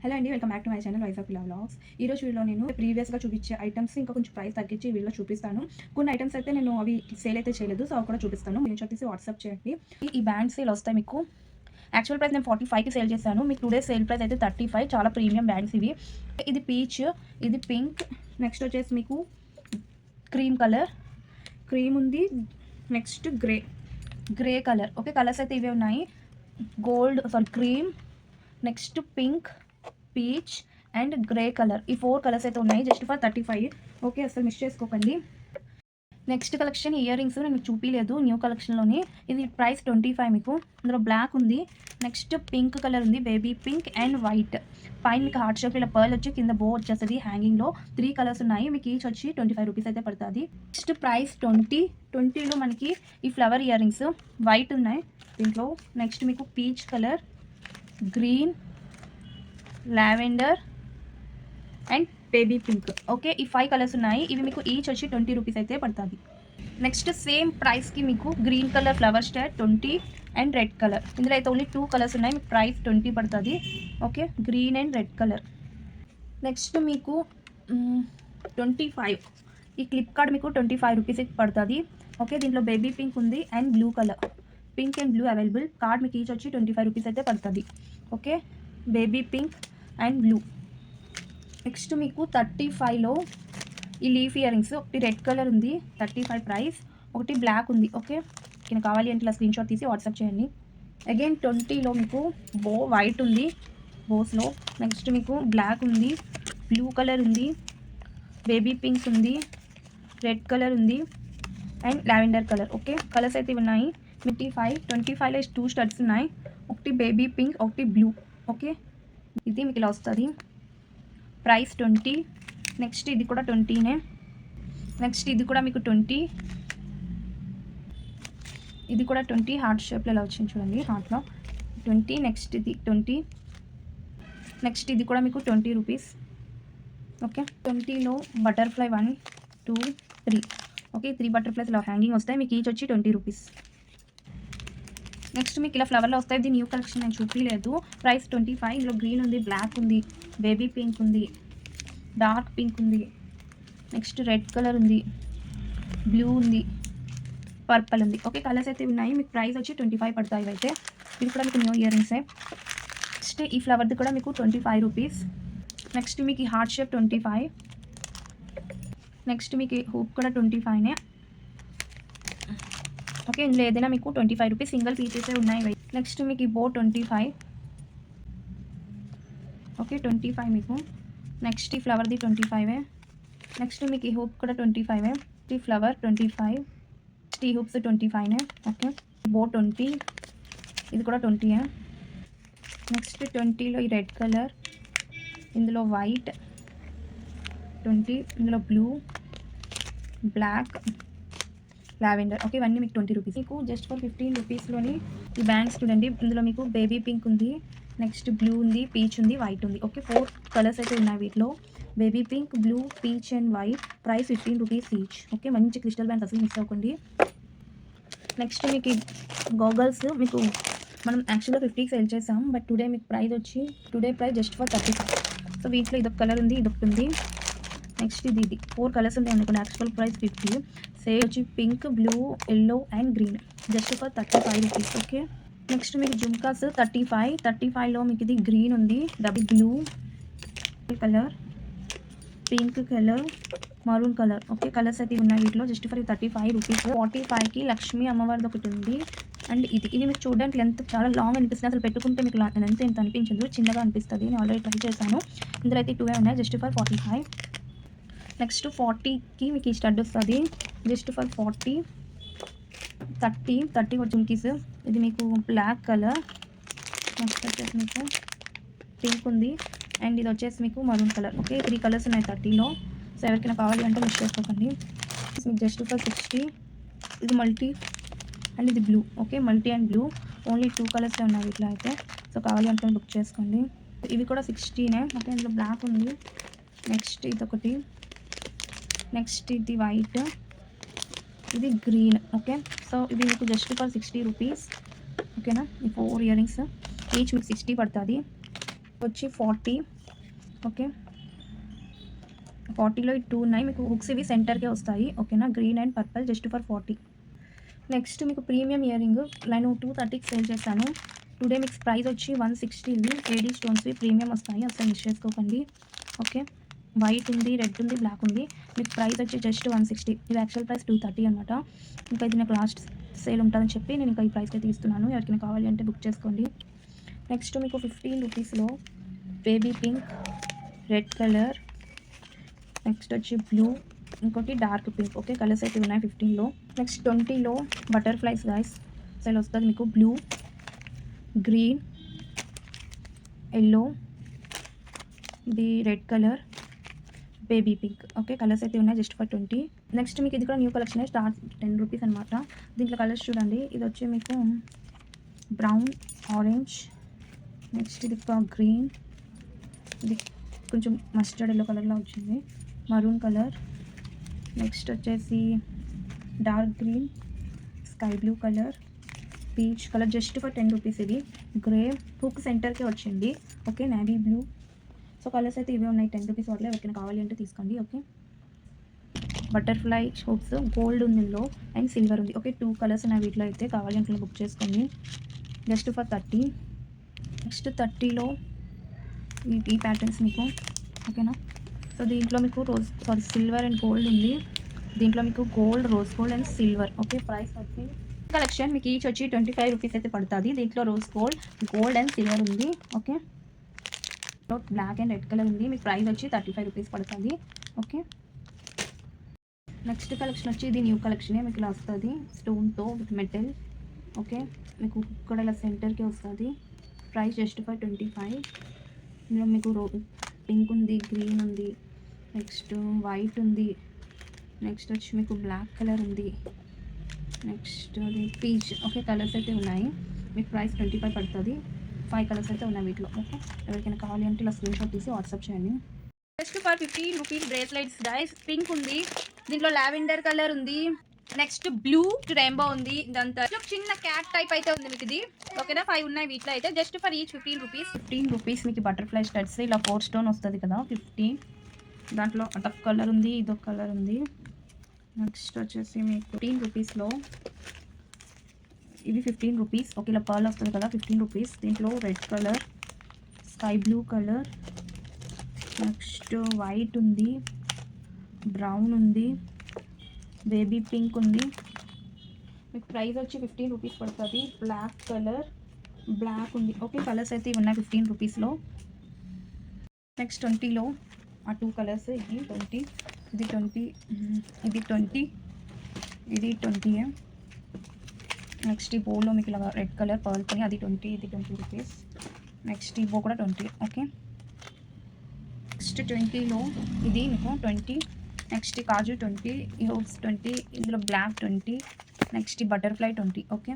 Hello అండి, welcome back to my channel Vizag పిల్ల vlogs. ఈ రోజు వీడియోలో నేను ప్రీవియస్గా చూపించే ఐటమ్స్ ఇంకా కొంచెం ప్రైస్ తగ్గించి వీడియోలో చూపిస్తాను. కొన్ని ఐటమ్స్ అయితే నేను అవి సేల్ అయితే చేయలేదు, సో అవి కూడా చూపిస్తాను. మీరు వచ్చేసి వాట్సాప్ చేయండి. ఈ బ్యాండ్ సేల్ వస్తాయి మీకు. యాక్చువల్ ప్రైస్ నేను 45కి సేల్ చేశాను. మీకు 2 days సేల్ ప్రైస్ అయితే 35. చాలా ప్రీమియం బ్యాండ్స్ ఇవి. ఇది పీచ్, ఇది పింక్, నెక్స్ట్ వచ్చేసి మీకు క్రీమ్ కలర్, క్రీమ్ ఉంది, next grey colour. Okay, colours అయితే ఇవే ఉన్నాయి. Cream, next pink, peach and grey colour. ఈ 4 కలర్స్ అయితే ఉన్నాయి. Just for 35. ఓకే, అసలు మిస్ చేసుకోకండి. నెక్స్ట్ కలెక్షన్ ఇయర్ రింగ్స్ నేను మీకు చూపించలేదు, న్యూ కలెక్షన్లోని. ఇది ప్రైస్ 25 మీకు. ఇందులో బ్లాక్ ఉంది, నెక్స్ట్ పింక్ కలర్ ఉంది, బేబీ పింక్ అండ్ వైట్. పైన మీకు హార్ట్ షేప్ ఇలా పర్ల్ వచ్చి కింద బో వచ్చేస్తుంది హ్యాంగింగ్లో. 3 కలర్స్ ఉన్నాయి. మీకు ఈచ్ వచ్చి 25 రూపీస్ అయితే పడుతుంది. నెక్స్ట్ ప్రైస్ 20లో మనకి ఈ ఫ్లవర్ ఇయర్ రింగ్స్ వైట్ ఉన్నాయి దీంట్లో. నెక్స్ట్ మీకు peach colour, green, lavender and baby pink. Okay, ఈ 5 కలర్స్ ఉన్నాయి. ఇవి మీకు ఈచ్ వచ్చి 20 రూపీస్ అయితే పడుతుంది. నెక్స్ట్ సేమ్ ప్రైస్కి మీకు green colour flower star 20 and red colour. ఇందులో అయితే ఓన్లీ 2 కలర్స్ ఉన్నాయి. మీకు ప్రైస్ 20 పడుతుంది. Okay, green and red colour. Next మీకు 25 ఈ క్లిప్ కార్డ్ మీకు 25 రూపీస్ పడుతుంది. ఓకే, దీంట్లో బేబీ పింక్ ఉంది and blue colour. Pink and blue available. Card మీకు ఈచ్ వచ్చి 25 రూపీస్ అయితే పడుతుంది. Okay, baby pink and blue. Next మీకు 35లో ఈ లీఫ్ ఇయర్ రింగ్స్. ఒకటి రెడ్ కలర్ ఉంది 35 ప్రైస్, ఒకటి బ్లాక్ ఉంది. ఓకే, మీకు కావాలి అంటే ఇలా స్క్రీన్ షాట్ తీసి వాట్సాప్ చేయండి. అగైన్ 20లో మీకు బో వైట్ ఉంది బోస్లో. నెక్స్ట్ మీకు బ్లాక్ ఉంది, బ్లూ కలర్ ఉంది, బేబీ పింక్ ఉంది, రెడ్ కలర్ ఉంది and lavender colour. Okay, colours అయితే ఉన్నాయి. 25లో 2 స్టడ్స్ ఉన్నాయి. ఒకటి బేబీ పింక్, ఒకటి బ్లూ. ఓకే, ఇది మీకు ఇలా వస్తుంది. ప్రైస్ 20. నెక్స్ట్ ఇది కూడా 20నే. నెక్స్ట్ ఇది కూడా మీకు 20. ఇది కూడా 20 హార్ట్ షేప్లో ఇలా వచ్చింది చూడండి, హార్ట్లో 20. నెక్స్ట్ ఇది 20. నెక్స్ట్ ఇది కూడా మీకు 20 రూపీస్. ఓకే, 20లో బటర్ఫ్లై 1 2 3. ఓకే, 3 బటర్ఫ్లైస్ ఇలా హ్యాంగింగ్ వస్తాయి. మీకు ఈచ్ వచ్చి 20 రూపీస్. నెక్స్ట్ మీకు ఇలా ఫ్లవర్లో వస్తాయి. ఇది న్యూ కలెక్షన్ నేను చూపించలేదు. ప్రైస్ 25. ఇందులో గ్రీన్ ఉంది, బ్లాక్ ఉంది, బేబీ పింక్ ఉంది, డార్క్ పింక్ ఉంది, నెక్స్ట్ రెడ్ కలర్ ఉంది, బ్లూ ఉంది, పర్పుల్ ఉంది. ఓకే, కలర్స్ అయితే ఉన్నాయి. మీకు ప్రైస్ వచ్చి 25 పడతాయి. అయితే ఇది కూడా మీకు న్యూ ఇయర్ రింగ్సే. నెక్స్ట్ ఈ ఫ్లవర్ది కూడా మీకు 25 రూపీస్. నెక్స్ట్ మీకు ఈ హార్ట్ షేప్ 25. నెక్స్ట్ మీకు ఈ హూప్ కూడా 25నే. ఓకే, ఇందులో ఏదైనా మీకు 25 రూపీస్. సింగిల్ పీసెస్ ఉన్నాయి. నెక్స్ట్ మీకు ఈ బో 25. ఓకే, 25 మీకు. నెక్స్ట్ ఈ ఫ్లవర్ది 25. నెక్స్ట్ మీకు ఈ హూప్ కూడా 25. ఈ ఫ్లవర్ 25. నెక్స్ట్ ఈ హూప్స్ 25నే. ఓకే, బో 20. ఇది కూడా 20. నెక్స్ట్ 20లో ఈ రెడ్ కలర్, ఇందులో వైట్ 20, ఇందులో బ్లూ, బ్లాక్, లావెండర్. ఓకే, ఇవన్నీ మీకు 20 రూపీస్. మీకు జస్ట్ ఫర్ 15 రూపీస్లోని ఈ బ్యాండ్స్ చూడండి. ఇందులో మీకు బేబీ పింక్ ఉంది, నెక్స్ట్ బ్లూ ఉంది, పీచ్ ఉంది, వైట్ ఉంది. ఓకే, 4 కలర్స్ అయితే ఉన్నాయి వీటిలో. Baby pink, blue, peach and white. Price 15 rupees each. Okay, మంచి క్రిస్టల్ బ్యాండ్స్ అసలు మిస్ అవ్వకండి. నెక్స్ట్ మీకు ఈ గోగల్స్ మీకు మనం యాక్చువల్గా 50కి సేల్ చేసాం, బట్ టుడే మీకు ప్రైస్ వచ్చి ప్రైస్ జస్ట్ ఫర్ 35. సో వీటిలో ఇదొక కలర్ ఉంది, ఇదొకటి ఉంది. నెక్స్ట్ ఇది 4 కలర్స్ ఉంటాయి అనుకోండి. Actual price 50. సేల్ వచ్చి pink, blue, yellow and green. Just for 35 rupees. Okay, next మీకు జుమ్కాస్ 35లో మీకు ఇది గ్రీన్ ఉంది, double blue colour, pink colour, maroon colour. Okay, colours అయితే ఉన్నాయి వీటిలో. Just for 35 rupees. 45కి లక్ష్మీ అమ్మవారిది ఒకటి ఉంది. అండ్ ఇది మీకు చూడడానికి లెంత్ చాలా లాంగ్ అనిపిస్తుంది. అసలు పెట్టుకుంటే మీకు లెంత్ ఎంత అనిపించదు, చిన్నగా అనిపిస్తుంది. నేను ఆల్రెడీ ట్రై చేశాను. ఇందులో అయితే 2 ఉన్నాయి. Just for 45. నెక్స్ట్ 40కి మీకు ఈ స్టడ్ వస్తుంది. Just for 40. 30 జుమ్కీస్. ఇది మీకు బ్లాక్ కలర్. నెక్స్ట్ వచ్చేసి మీకు పింక్ ఉంది అండ్ ఇది వచ్చేసి మీకు మరూన్ కలర్. ఓకే, 3 కలర్స్ ఉన్నాయి 30లో. సో ఎవరికైనా కావాలి అంటే మిస్ చేసుకోకండి. మీకు జస్ట్ ఫర్ 60. ఇది మల్టీ అండ్ ఇది blue. Okay, multi and blue. Only 2 colours ఉన్నాయి వీటిలో అయితే. సో కావాలి అంటే బుక్ చేసుకోండి. ఇవి కూడా 60నే. ఓకే, ఇందులో బ్లాక్ ఉంది. నెక్స్ట్ ఇదొకటి. నెక్స్ట్ ఇది వైట్, ఇది గ్రీన్. ఓకే, సో ఇది మీకు జస్ట్ ఫర్ 60 రూపీస్. ఓకేనా, ఈ 4 ఇయర్ రింగ్స్ ఈచ్ మీకు 60 పడుతుంది. వచ్చి 40. ఓకే, 40లో ఈ 2 ఉన్నాయి మీకు. హుక్స్ ఇవి సెంటర్కే వస్తాయి. ఓకేనా, green and purple just for 40. Next మీకు ప్రీమియం ఇయర్ రింగ్ నేను 230కి సేల్ చేశాను. టుడే మీకు ప్రైస్ వచ్చి 160. ఇవి ఏడీ స్టోన్స్వి ప్రీమియం వస్తాయి, అసలు మిస్ చేసుకోకండి. ఓకే, వైట్ ఉంది, రెడ్ ఉంది, బ్లాక్ ఉంది. మీకు ప్రైస్ వచ్చి జస్ట్ 160. ఇది యాక్చువల్ ప్రైస్ 230 అనమాట. ఇంకా ఇది నాకు లాస్ట్ సేల్ ఉంటుందని చెప్పి నేను ఇంకా ఈ ప్రైస్కి అయితే ఇస్తున్నాను. ఎవరికైనా కావాలి అంటే బుక్ చేసుకోండి. నెక్స్ట్ మీకు 15 రూపీస్లో baby pink, red colour, next వచ్చి బ్లూ, ఇంకోటి డార్క్ పింక్. ఓకే, కలర్స్ అయితే ఉన్నాయి 15లో. నెక్స్ట్ 20లో బటర్ఫ్లైస్ గైస్ సేల్ వస్తుంది మీకు. బ్లూ, గ్రీన్, ఎల్లో, ఇది red colour, baby pink. Okay, colours అయితే ఉన్నాయి జస్ట్ ఫర్ 20. నెక్స్ట్ మీకు ఇది కూడా న్యూ కలెక్షన్, స్టార్ట్ 10 రూపీస్ అనమాట. దీంట్లో కలర్స్ చూడండి. ఇది వచ్చి మీకు బ్రౌన్, ఆరెంజ్, నెక్స్ట్ ఇది గ్రీన్, ఇది కొంచెం మస్టర్డ్ ఎల్లో కలర్లో వచ్చింది, మరూన్ కలర్, నెక్స్ట్ వచ్చేసి dark green, sky blue colour, peach colour just for 10 rupees. ఇది గ్రే, హుక్ సెంటర్కే వచ్చింది. Okay, navy blue. So colours అయితే ఇవే ఉన్నాయి 10 రూపీస్ వాటిలో. ఎవరికైనా కావాలి అంటే తీసుకోండి. ఓకే, బటర్ఫ్లై హుక్స్ గోల్డ్ ఉంది ఇందులో అండ్ సిల్వర్ ఉంది. ఓకే, 2 కలర్స్ ఉన్నాయి వీటిలో. అయితే కావాలి అంటే బుక్ చేసుకోండి జస్ట్ ఫర్ 30. నెక్స్ట్ 30లో ఈ ప్యాటర్న్స్ మీకు. ఓకేనా, సో దీంట్లో మీకు సిల్వర్ అండ్ గోల్డ్ ఉంది. దీంట్లో మీకు gold, rose gold and silver. Okay, price వచ్చి కలెక్షన్ మీకు ఈచ్ వచ్చి 25 రూపీస్ అయితే పడుతుంది. దీంట్లో rose gold, gold and silver ఉంది. Okay, black and red colour ఉంది. మీకు ప్రైస్ వచ్చి 35 రూపీస్ పడుతుంది. ఓకే, నెక్స్ట్ కలెక్షన్ వచ్చి ఇది న్యూ కలెక్షనే. మీకు ఇలా వస్తుంది స్టోన్తో విత్ మెటల్. ఓకే, మీకు ఇక్కడ ఇలా సెంటర్కి వస్తుంది. Price just for 25. ఇందులో మీకు పింక్ ఉంది, గ్రీన్ ఉంది, నెక్స్ట్ వైట్ ఉంది, నెక్స్ట్ వచ్చి మీకు బ్లాక్ కలర్ ఉంది, నెక్స్ట్ అది పీచ్. ఓకే, కలర్స్ అయితే ఉన్నాయి. మీకు ప్రైస్ 25 పడుతుంది. 5 కలర్స్ అయితే ఉన్నాయి వీటిలో. ఓకే, ఎవరికైనా కావాలి అంటే ఇలా స్క్రీన్ షాట్ తీసి వాట్సాప్ చేయండి. Just for 15 rupees bracelets guys. Pink ఉంది, దీంట్లో లావెండర్ కలర్ ఉంది, నెక్స్ట్ బ్లూ రెయిన్బో ఉంది. ఇదంతా చిన్న క్యాట్ టైప్ అయితే ఉంది మీకు ఇది. ఓకేనా, 5 ఉన్నాయి వీటిలో అయితే just for each 15 rupees. 15 rupees మీకు బటర్ఫ్లై స్టడ్స్ ఇలా 4 స్టోన్ వస్తుంది కదా 15. దాంట్లో అదొక కలర్ ఉంది, ఇదొక కలర్ ఉంది. నెక్స్ట్ వచ్చేసి మీకు 15 రూపీస్లో ఇవి 15 రూపీస్. ఓకే, ఇలా పర్ల్ వస్తుంది కదా 15 రూపీస్. దీంట్లో red colour, sky blue colour, next white ఉంది, బ్రౌన్ ఉంది, బేబీ పింక్ ఉంది. మీకు ప్రైస్ వచ్చి 15 రూపీస్ పడుతుంది. బ్లాక్ కలర్, బ్లాక్ ఉంది. ఓకే, కలర్స్ అయితే ఇవి ఉన్నాయి 15 రూపీస్లో. నెక్స్ట్ 20లో ఆ 2 కలర్స్, ఇది 20, ఇది 20, ఇది 20, ఇది 20. నెక్స్ట్ ఈ బోలో మీకు ఇలా రెడ్ కలర్ పర్ల్ పని, అది 20, ఇది 20 రూపీస్. నెక్స్ట్ ఈ బో కూడా 20. ఓకే, నెక్స్ట్ 20లో ఇది మీకు 20. నెక్స్ట్ కాజు 20, ఈ హోప్స్ 20, ఇందులో బ్లాక్ 20, నెక్స్ట్ ఈ బటర్ఫ్లై 20. ఓకే.